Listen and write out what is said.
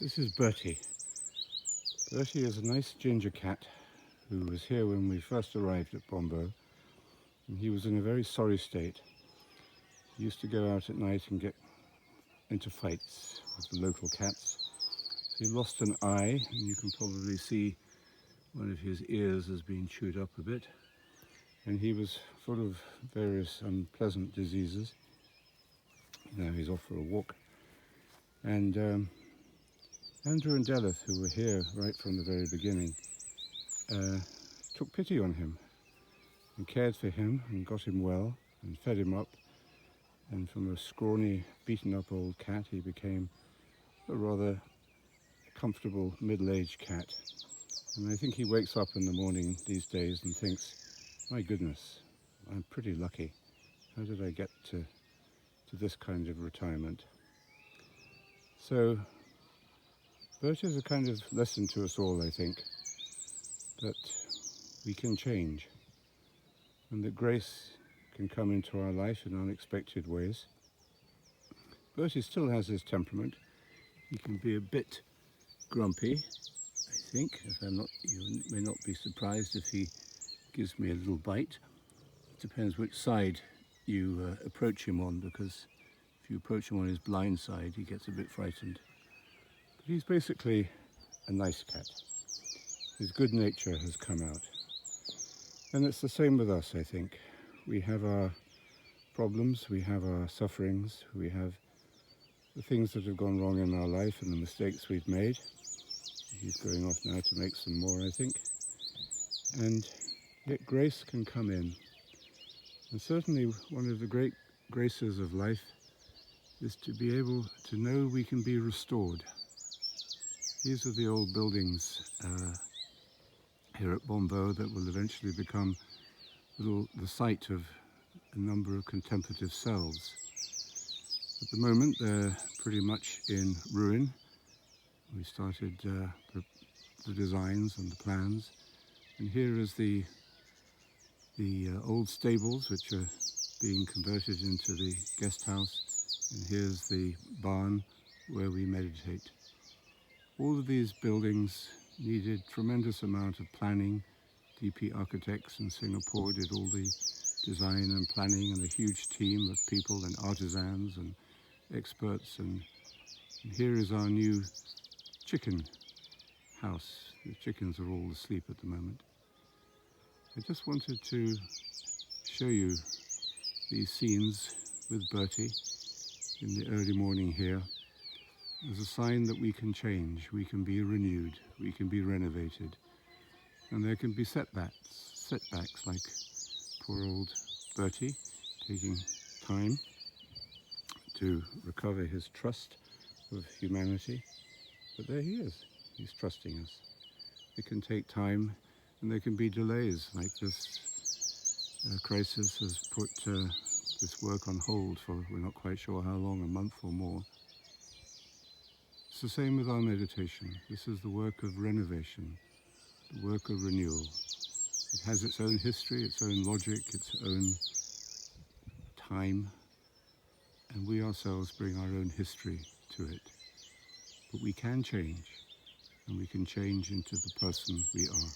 This is Bertie. Bertie is a nice ginger cat who was here when we first arrived at Bonnevaux, and he was in a very sorry state. He used to go out at night and get into fights with the local cats. So he lost an eye, and you can probably see one of his ears has been chewed up a bit, and he was full of various unpleasant diseases. Now he's off for a walk, and Andrew and Delith, who were here right from the very beginning, took pity on him and cared for him and got him well and fed him up, and from a scrawny, beaten up old cat he became a rather comfortable middle-aged cat. And I think he wakes up in the morning these days and thinks, my goodness, I'm pretty lucky. How did I get to this kind of retirement? So Bertie is a kind of lesson to us all, I think, that we can change and that grace can come into our life in unexpected ways. Bertie still has his temperament. He can be a bit grumpy, I think. You may not be surprised if he gives me a little bite. It depends which side you approach him on, because if you approach him on his blind side, he gets a bit frightened. But he's basically a nice cat. His good nature has come out. And it's the same with us, I think. We have our problems, we have our sufferings, we have the things that have gone wrong in our life and the mistakes we've made. He's going off now to make some more, I think. And yet grace can come in. And certainly one of the great graces of life is to be able to know we can be restored. These are the old buildings here at Bonnevaux that will eventually become the site of a number of contemplative cells. At the moment they're pretty much in ruin. We started the designs and the plans, and here is the old stables which are being converted into the guest house, and here's the barn where we meditate. All of these buildings needed tremendous amount of planning. DP Architects in Singapore did all the design and planning, and a huge team of people and artisans and experts, and here is our new chicken house. The chickens are all asleep at the moment. I just wanted to show you these scenes with Bertie in the early morning here as a sign that we can change, we can be renewed, we can be renovated, and there can be setbacks like poor old Bertie taking time to recover his trust of humanity. But there he is, he's trusting us. It can take time, and there can be delays, like this crisis has put this work on hold for we're not quite sure how long, a month or more. It's the same with our meditation. This is the work of renovation, the work of renewal. It has its own history, its own logic, its own time, and we ourselves bring our own history to it. But we can change, and we can change into the person we are.